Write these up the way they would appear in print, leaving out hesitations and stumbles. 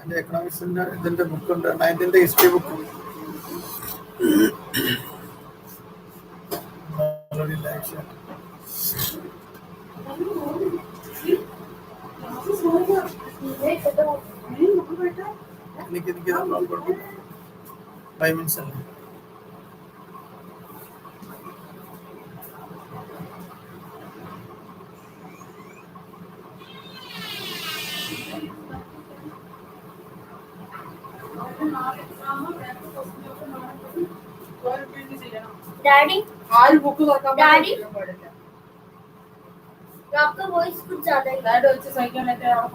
The economics in the book on the 9th in the history book. Already like that. എനിക്ക് നമ്മൾ കൊടുക്കും 5 minutes അല്ലേ daddy daddy आपका voice कुछ ज्यादा ही डैड अच्छे सही क्यों लेते हैं आप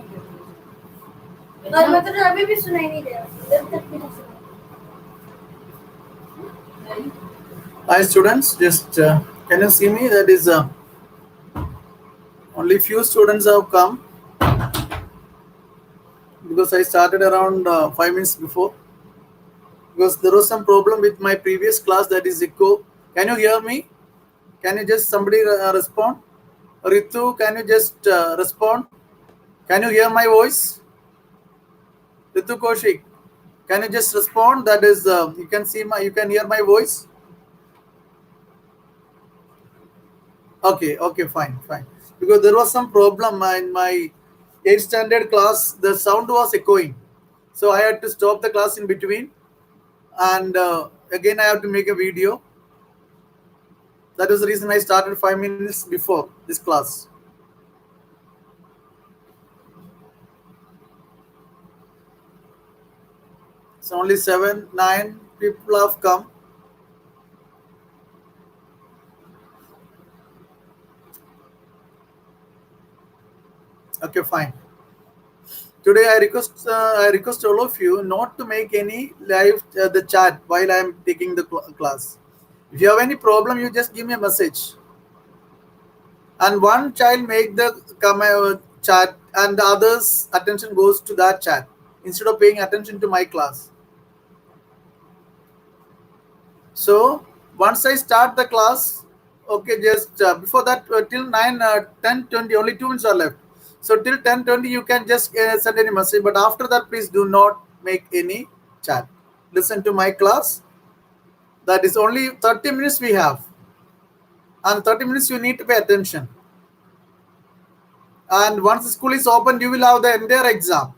और मतलब अभी भी सुनाई नहीं दे रहा इधर तक भी नहीं सुना Hi students, just can you see me? That is only few students have come because I started around 5 minutes before because there was some problem with my previous class, that is echo. Can you hear me? Can you just somebody respond? Ritu, can you just respond? Can you hear my voice? Ritu Kaushik, can you just respond? That is you can hear my voice. Okay, fine. Because there was some problem in my 8th standard class, the sound was echoing. So I had to stop the class in between. And again, I have to make a video. That is the reason I started 5 minutes before this class. So only 7, 9 people have come. Okay, fine. Today I request all of you not to make any live the chat while I am taking the class. If you have any problem, you just give me a message. And one child make the chat, and the others' attention goes to that chat instead of paying attention to my class. So once I start the class, okay, just before that till 9, 10, 20, only 2 minutes are left. So till 10:20 you can just send any message, but after that please do not make any chat. Listen to my class. That is only 30 minutes we have, and 30 minutes you need to pay attention. And once the school is open, you will have the entire exam.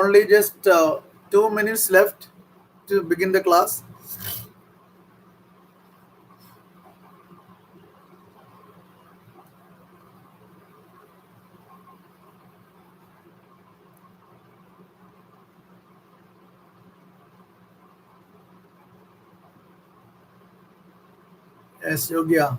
Only just 2 minutes left to begin the class. Yes, Yogya.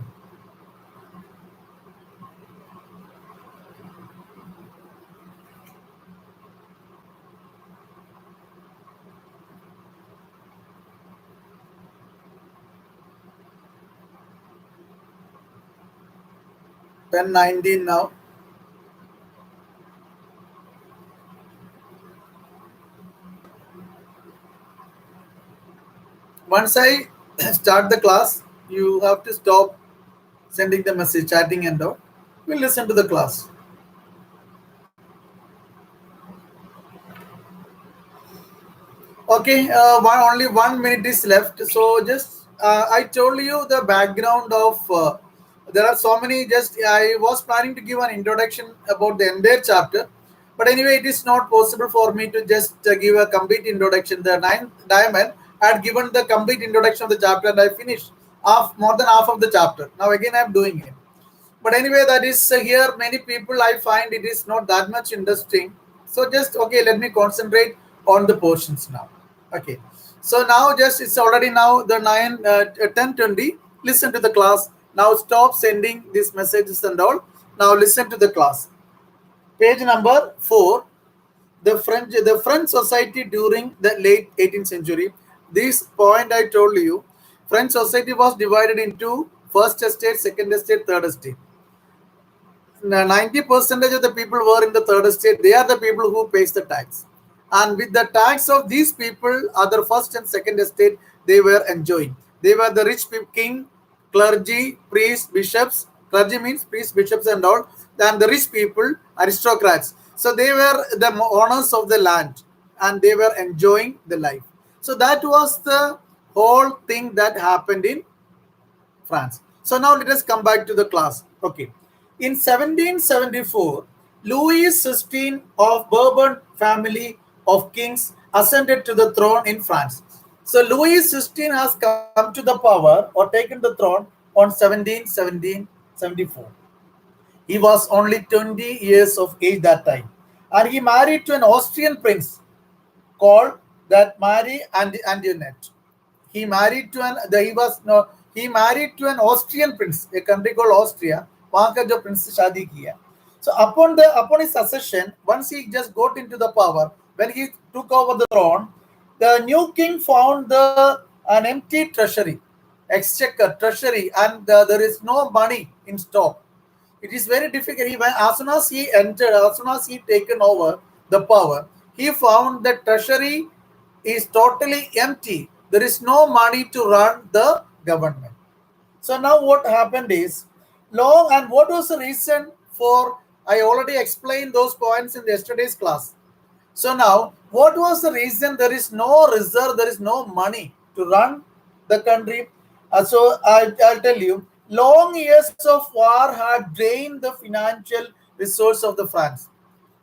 Ten 19 now. Once I start the class, you have to stop sending the message, chatting and all. We'll listen to the class. Okay, only 1 minute is left. So just I told you the background of. There are so many. Just I was planning to give an introduction about the entire chapter, but anyway, it is not possible for me to just give a complete introduction. The ninth diamond had given the complete introduction of the chapter, and I finished more than half of the chapter. Now again, I am doing it. But anyway, that is here. Many people I find it is not that much interesting. So just okay, let me concentrate on the portions now. Okay. So now just it's already now the 10:20. Listen to the class. Now stop sending these messages and all. Now listen to the class. Page number 4. The French society during the late 18th century. This point I told you. French society was divided into first estate, second estate, third estate. 90 percentage of the people were in the third estate. They are the people who pays the tax, and with the tax of these people, other first and second estate, they were enjoying. They were the rich people, king, clergy, priests, bishops. Clergy means priests, bishops, and all. And the rich people, aristocrats. So they were the owners of the land, and they were enjoying the life. So that was the whole thing that happened in France. So now let us come back to the class. Okay. In 1774, Louis XVI of Bourbon family of kings ascended to the throne in France. So Louis XVI has come to the power or taken the throne on 1774. He was only 20 years of age that time. And he married to an Austrian prince called that Marie Antoinette. He married to an the, he was no he married to an Austrian prince, a country called Austria. वहाँ का जो prince से शादी किया. So upon his succession, once he just got into the power, when he took over the throne, the new king found an empty treasury, exchequer treasury, and there is no money in stock. It is very difficult. As soon as he entered, as soon as he taken over the power, he found the treasury is totally empty. There is no money to run the government. So now what happened is long, and what was the reason for, I already explained those points in yesterday's class. So now, what was the reason? There is no reserve, there is no money to run the country. I'll tell you, long years of war had drained the financial resource of the France.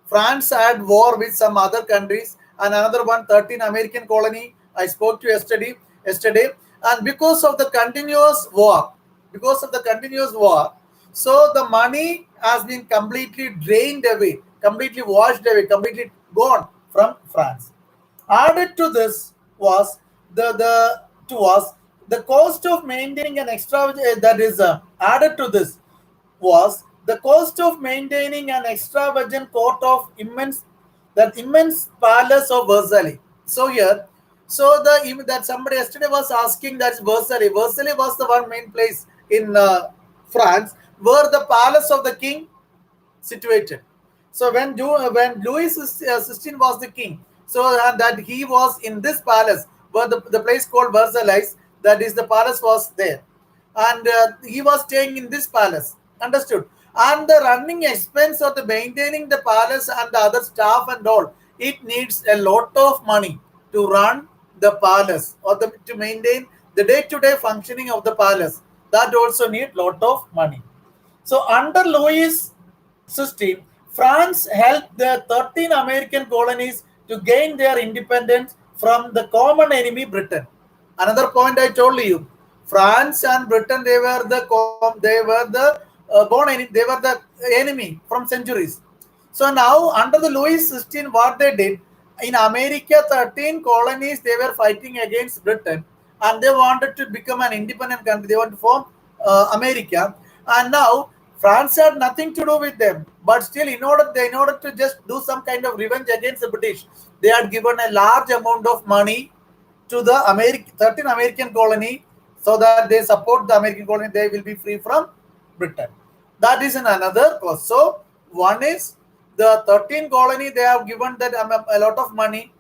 France had war with some other countries, and another one, 13 American colony. I spoke to yesterday, and because of the continuous war, so the money has been completely drained away, completely washed away, completely gone from France. Added to this was the cost of maintaining an extra that is added to this was the cost of maintaining an extravagant court of immense palace of Versailles. So here, so that somebody yesterday was asking, that's Versailles. Versailles was the one main place in France where the palace of the king situated. So when Louis XVI was the king, so that he was in this palace where the place called Versailles, that is the palace was there, and he was staying in this palace. Understood? And the running expense of the maintaining the palace and the other staff and all, it needs a lot of money to run the palace or to maintain the day-to-day functioning of the palace. That also need lot of money. So under Louis XVI, France helped the 13 American colonies to gain their independence from the common enemy Britain. Another point I told you, France and Britain, they were the enemy from centuries. So now under the Louis XVI, what they did in America, 13 colonies they were fighting against Britain, and they wanted to become an independent country. They want to form America, and now France had nothing to do with them. But still, in order to just do some kind of revenge against the British, they had given a large amount of money to the 13 American colony, so that they support the American colony, they will be free from Britain. That is in another cause. So one is the 13 colony, they have given that a lot of money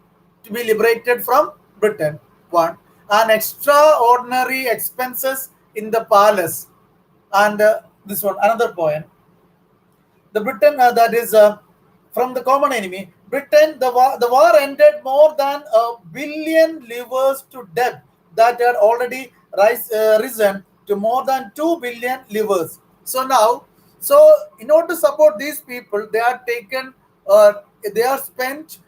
to be liberated from Britain. One, and extraordinary expenses in the palace, and this one another point, the Britain that is from the common enemy. Britain, the war ended more than a billion livres to debt that had already risen to more than 2 billion livres. So now, so in order to support these people, they are taken, they are spent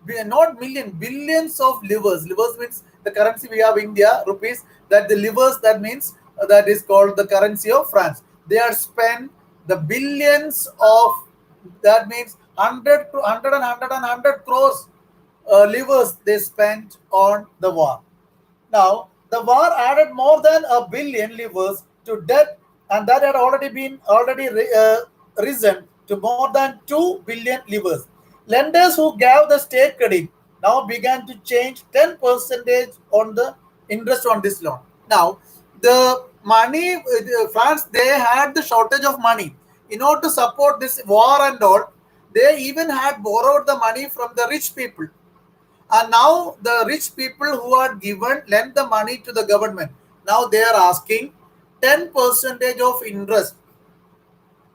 not million, billions of livres. Livres means the currency we have India, rupees. That the livres, that means that is called the currency of France. They are spent the billions of, that means 100 to 100 and 100 and 100 crores livres they spent on the war. Now, the war added more than a billion livres to debt, and that had already risen to more than 2 billion livres. Lenders who gave the state credit now began to change 10 percentage on the interest on this loan. Now, the money, France, they had the shortage of money. in order to support this war and all, they even had borrowed the money from the rich people. And now the rich people who had given lent the money to the government. Now they are asking 10 percentage of interest.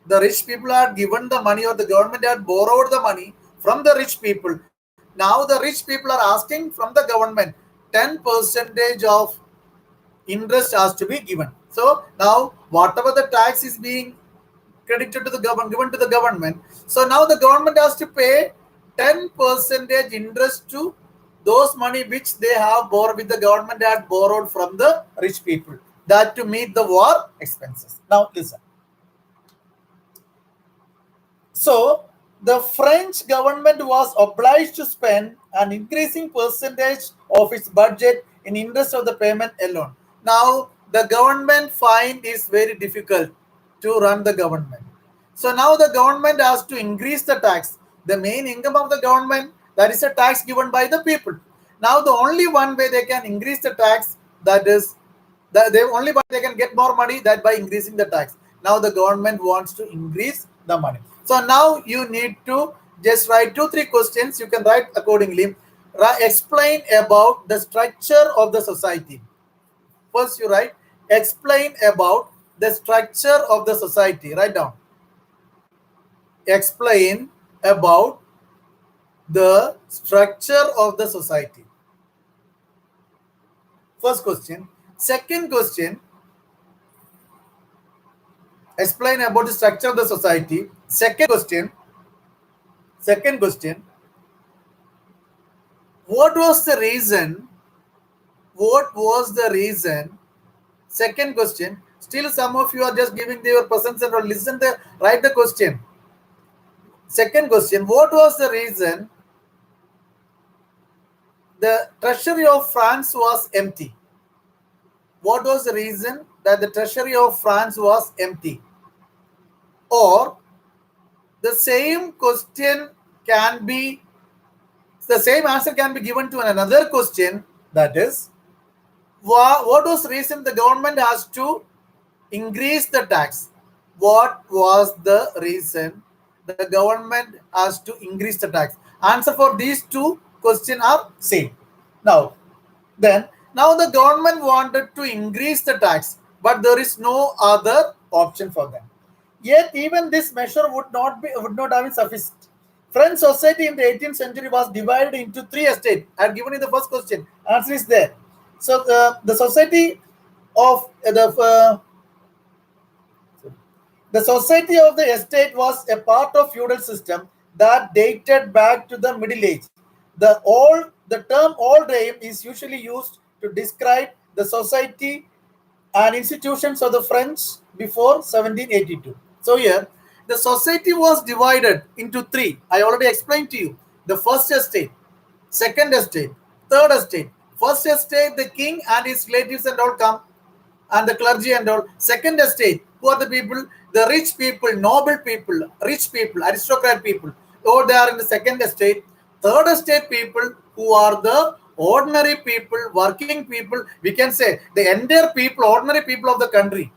The rich people had given the money, or the government had borrowed the money from the rich people. Now the rich people are asking from the government 10 percentage of interest has to be given. So now whatever the tax is being credited to the government, given to the government, so now the government has to pay 10 percentage interest to those money which they have borrowed, with the government had borrowed from the rich people, that to meet the war expenses. Now listen. So the French government was obliged to spend an increasing percentage of its budget in interest of the payment alone. Now the government find is very difficult to run the government. So now the government has to increase the tax. The main income of the government, that is a tax given by the people. Now the only one way they can increase the tax, that is the only way they can get more money, that by increasing the tax. Now the government wants to increase the money. So now you need to just write 2 3 questions. You can write accordingly. Explain about the structure of the society. First you write, explain about the structure of the society. Write down, explain about the structure of the society. First question. Second question, explain about the structure of the society. Second question, what was the reason? What was the reason? Second question. Still, some of you are just giving their presence and listen. Write the question. Second question. What was the reason the treasury of France was empty? What was the reason that the treasury of France was empty? Or the same question can be, the same answer can be given to another question, that is, what was the reason the government has to increase the tax? What was the reason the government has to increase the tax? Answer for these two questions are same. Now, then, now the government wanted to increase the tax, but there is no other option for them. Yet, even this measure would not have been sufficient. French society in the 18th century was divided into 3 estates. I have given you the first question. Answer is there. So the society of the society of the estate was a part of feudal system that dated back to the Middle Age. The term old time is usually used to describe the society and institutions of the French before 1782. So here, the society was divided into three. I already explained to you. The first estate, second estate, third estate. First estate, the king and his relatives and all come, and the clergy and all. Second estate, who are the people? The rich people, noble people, rich people, aristocrat people. Or they are in the second estate. Third estate people, who are the ordinary people, working people. We can say the entire people, ordinary people of the country.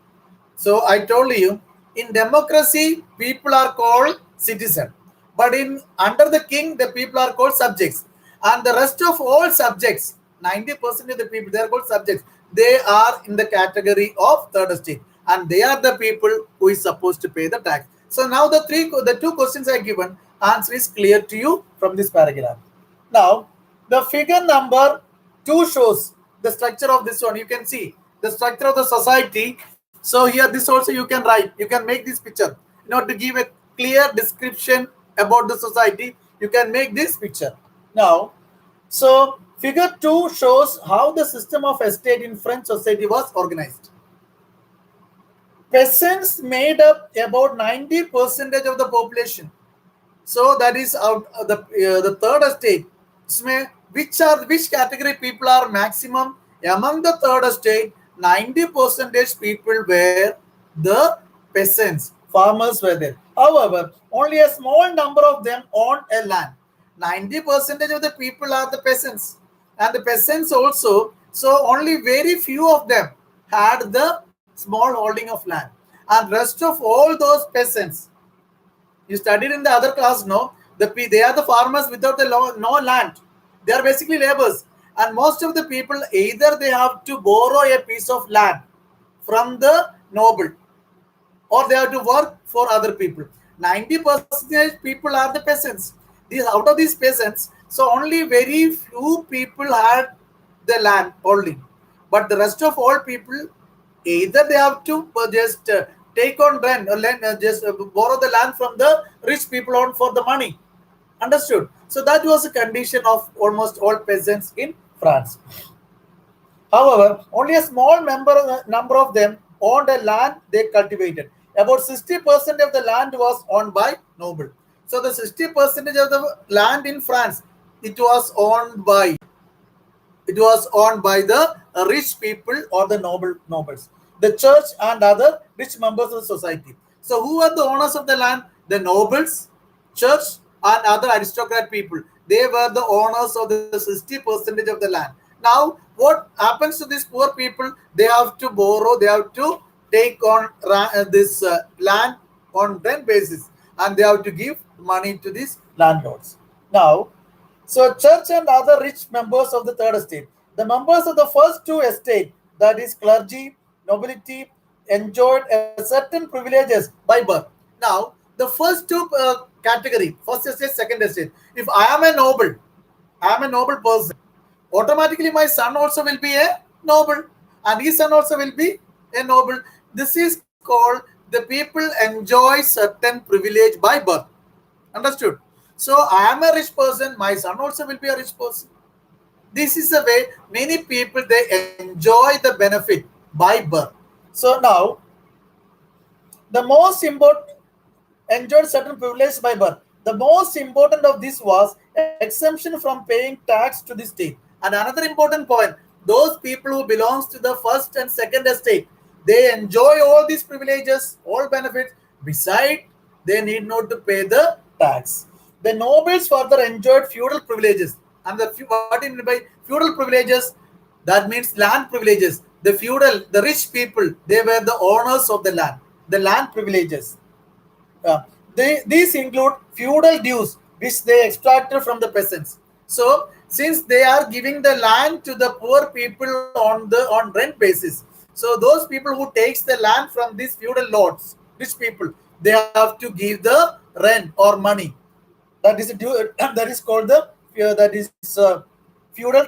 So I told you, in democracy, people are called citizen, but in under the king, the people are called subjects, and the rest of all subjects, 90% of the people, they are called subjects. They are in the category of third estate, and they are the people who is supposed to pay the tax. So now the two questions I given, answer is clear to you from this paragraph. Now, the figure number 2 shows the structure of this one. You can see the structure of the society. So here, this also you can write. You can make this picture. In order to give a clear description about the society, you can make this picture. Now, so figure 2 shows how the system of estate in French society was organized. Peasants made up about 90% of the population. So that is out the third estate. Which category people are maximum among the third estate? 90% people were the peasants, farmers were there. However, only a small number of them owned a land. 90% of the people are the peasants, and the peasants also. So only very few of them had the small holding of land, and and rest of all those peasants. You studied in the other class, no? They are the farmers without the no land. They are basically laborers, and most of the people either they have to borrow a piece of land from the noble, or they have to work for other people. 90% people are the peasants. These out of these peasants, so only very few people had the land only, but the rest of all people either they have to just take on rent or just borrow the land from the rich people on for the money. Understood? So that was a condition of almost all peasants in France. However, only a small number of them owned a land they cultivated. About 60% of the land was owned by noble. So the 60% of the land in France, it was owned by the rich people or the nobles, the church and other rich members of the society. So who are the owners of the land? The nobles, church, and other aristocrat people. They were the owners of the 60% of the land. Now what happens to these poor people? They have to borrow, they have to take on this land on rent basis, and they have to give money to these landlords. Now, so church and other rich members of the third estate. The members of the first two estate, that is clergy, nobility, enjoyed a certain privileges by birth. Now, the first two category, first estate, second estate. If I am a noble person, automatically my son also will be a noble, and his son also will be a noble. This is called the people enjoy certain privilege by birth. Understood? So I am a rich person, my son also will be a rich person. This is the way many people they enjoy the benefit by birth. So now the most important enjoyed certain privileges by birth. The most important of this was exemption from paying tax to the state. And another important point, those people who belongs to the first and second estate, they enjoy all these privileges, all benefits. Beside, they need not to pay the tax. The nobles further enjoyed feudal privileges. And what do you mean by feudal privileges? That means land privileges. The rich people, they were the owners of the land. The land privileges. These include feudal dues, which they extracted from the peasants. So, since they are giving the land to the poor people on rent basis, so those people who takes the land from these feudal lords, rich people, they have to give the rent or money. That is a due, that is called the that is feudal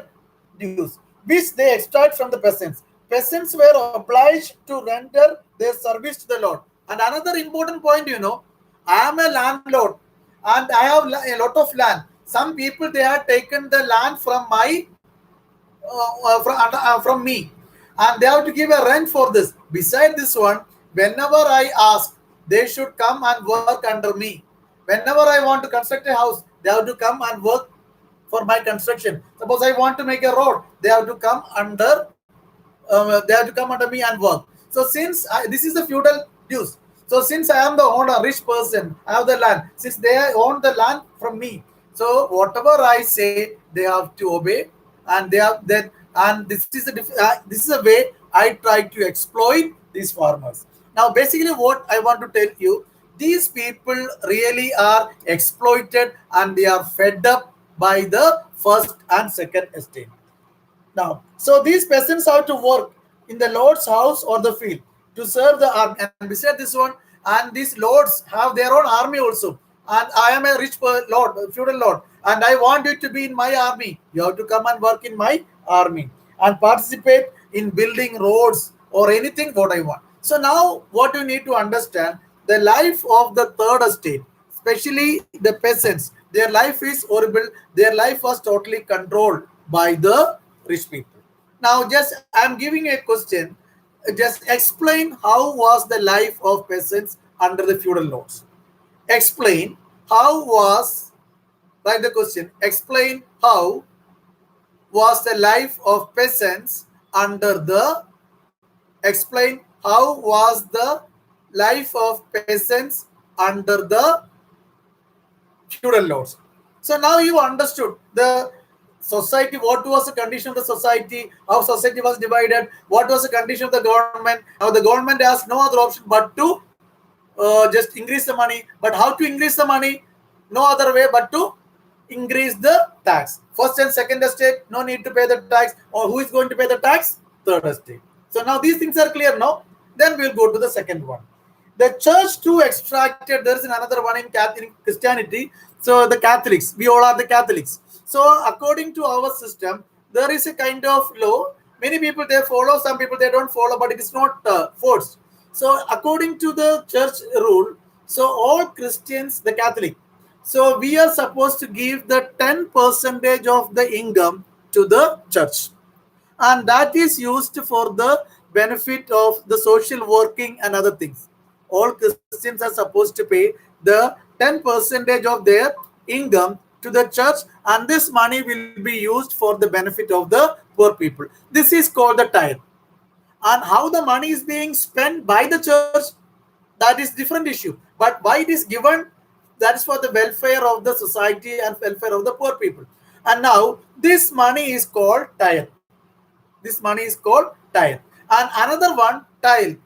dues, which they extract from the peasants. Peasants were obliged to render their service to the lord. And another important point, I am a landlord and I have a lot of land. Some people they have taken the land from my from me, and they have to give a rent for this. Beside this one, whenever I ask, they should come and work under me. Whenever I want to construct a house, they have to come and work for my construction. Suppose I want to make a road, they have to come under me and work. So since this is the feudal dues. So since I am the owner, rich person, I have the land. Since they own the land from me, so whatever I say, they have to obey, and they have that. And this is a way I try to exploit these farmers. Now, basically, what I want to tell you, these people really are exploited, and they are fed up by the first and second estate. Now, so these peasants have to work in the lord's house or the field to serve the army. And beside this one, and these lords have their own army also. And I am a rich lord, feudal lord, and I want you to be in my army. You have to come and work in my army and participate in building roads or anything what I want. So now, what you need to understand, the life of the third estate, especially the peasants, their life is horrible. Their life was totally controlled by the rich people. Now, just I'm giving a question. Just explain how was the life of peasants under the feudal lords. Explain how was, write the question. Explain how was the life of peasants under the, explain how was the life of peasants under the feudal lords. So now you understood the society, what was the condition of the society, how society was divided, what was the condition of the government. Now the government has no other option but to just increase the money. But how to increase the money? No other way but to increase the tax. First and second estate, no need to pay the tax. Or who is going to pay the tax? Third estate. So now these things are clear now. Then we'll go to the second one. The church too extracted. There is another one in Catholic Christianity. So the Catholics, we all are the Catholics. So according to our system, there is a kind of law. Many people they follow, some people they don't follow, but it is not forced. So according to the church rule, so all Christians, the Catholic, so we are supposed to give the 10 percentage of the income to the church, and that is used for the benefit of the social working and other things. All Christians are supposed to pay the 10 percentage of their income to the church, and this money will be used for the benefit of the poor people. This is called the tithe. And how the money is being spent by the church, that is different issue. But why it is given, that is for the welfare of the society and welfare of the poor people. And now this money is called tithe. This money is called tithe. And another one, tally.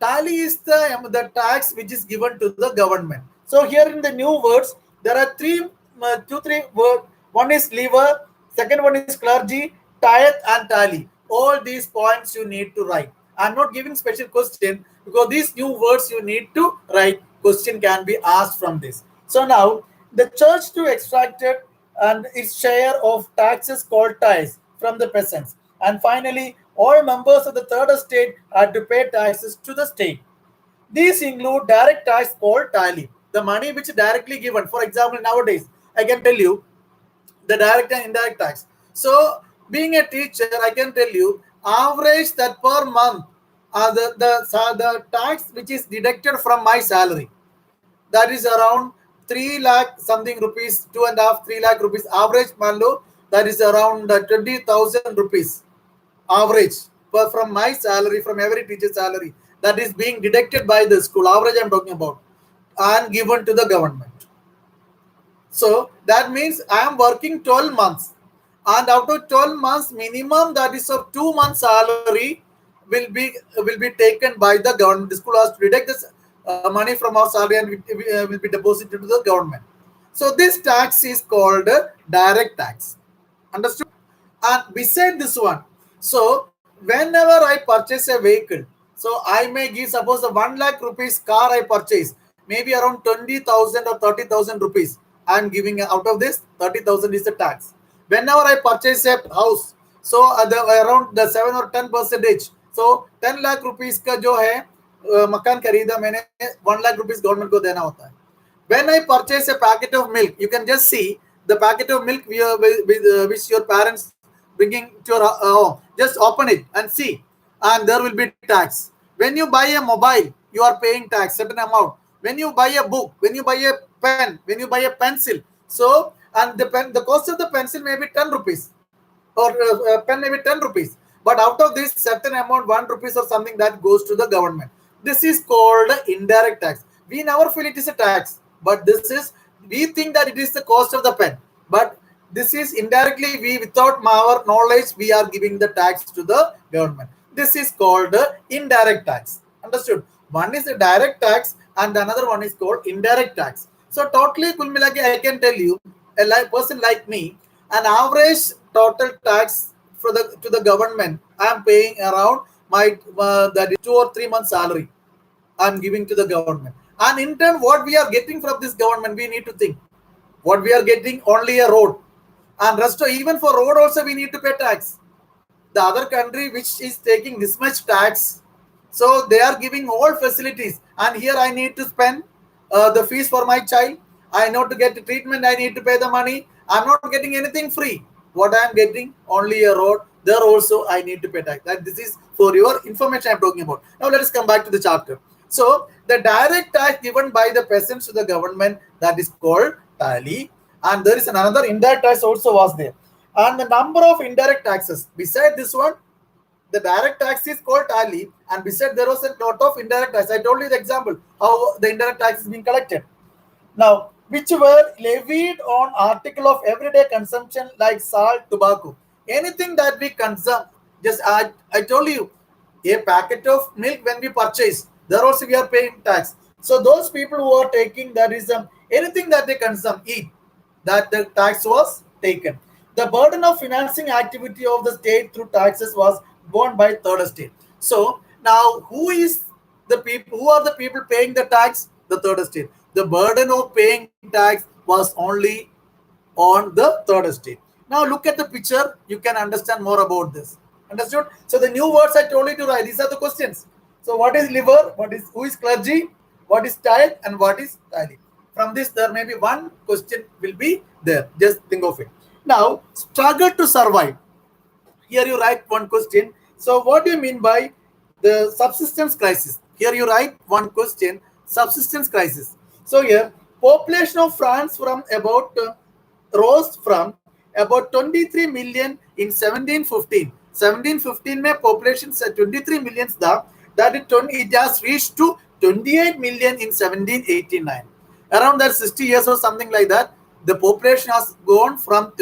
Tally is the tax which is given to the government. So here in the new words, there are three words. One is lever, second one is clergy, tithe and tally. All these points you need to write. I'm not giving special question because these new words you need to write. Question can be asked from this. So now the church to extracted and its share of taxes called tithes from the peasants. And finally, all members of the third estate had to pay taxes to the state. These include direct tax called tally, the money which is directly given. For example, nowadays, I can tell you the direct and indirect tax. So, being a teacher, I can tell you average that per month, the tax which is deducted from my salary, that is around 3 lakh something rupees, 2.5, 3 lakh rupees average. Manlo, that is around 20,000 rupees average from my salary, from every teacher's salary, that is being deducted by the school. Average I'm talking about, and given to the government. So that means I am working 12 months, and out of 12 months, minimum that is of 2 months salary will be taken by the government. The school has to deduct this money from our salary and will be deposited to the government. So this tax is called direct tax. Understood? And beside this one, so whenever I purchase a vehicle, so I may give, suppose a 1 lakh rupees car I purchase, maybe around 20,000 or 30,000 rupees. I am giving out of this 30,000 is the tax. Whenever I purchase a house, so around the 7 or 10 percentage, so 10 lakh rupees का जो है मकान खरीदा मैंने, 1 lakh rupees government को देना होता है. When I purchase a packet of milk, you can just see the packet of milk which your parents bringing to your home. Just open it and see, and there will be tax. When you buy a mobile, you are paying tax, certain amount. When you buy a book, when you buy a pen, when you buy a pencil, so and the cost of the pencil may be 10 rupees, or pen may be 10 rupees. But out of this certain amount, 1 rupees or something, that goes to the government. This is called indirect tax. We never feel it is a tax, but this is, we think that it is the cost of the pen, but this is indirectly, we without our knowledge we are giving the tax to the government. This is called indirect tax. Understood? One is the direct tax and another one is called indirect tax. So totally kul milake I can tell you, a person like me, an average total tax for the to the government, I am paying around my that is 2 or 3 months salary I'm giving to the government. And in turn, what we are getting from this government, we need to think. What we are getting, only a road, and rest even for road also we need to pay tax. The other country which is taking this much tax, so they are giving all facilities, and here I need to spend the fees for my child. I know to get the treatment, I need to pay the money. I'm not getting anything free. What I am getting, only a road. There also I need to pay tax. That this is for your information I'm talking about. Now let us come back to the chapter. So the direct tax given by the peasants to the government, that is called tally, and there is another indirect tax also was there. And the number of indirect taxes beside this one, the direct tax is called tally, and beside there was a lot of indirect tax. I told you the example how the indirect tax is being collected. Now which were levied on article of everyday consumption like salt, tobacco, anything that we consume. Just I told you, a packet of milk when we purchase, there also we are paying tax. So those people who are taking that is anything that they consume, eat, that the tax was taken. The burden of financing activity of the state through taxes was borne by third estate. So now, who is the people? Who are the people paying the tax? The third estate. The burden of paying tax was only on the third estate. Now look at the picture. You can understand more about this. Understood? So the new words I told you to write. These are the questions. So what is liver? What is who is clergy? What is tithe and what is tithing? From this, there may be one question will be there. Just think of it. Now, struggle to survive. Here you write one question. So what do you mean by the subsistence crisis? Here you write one question, subsistence crisis. So here, population of France from about rose from about 23 million in 1715. 1715 में population से 23 millions था. That it has reached to 28 million in 1789. Around that 60 years or something like that, the population has gone from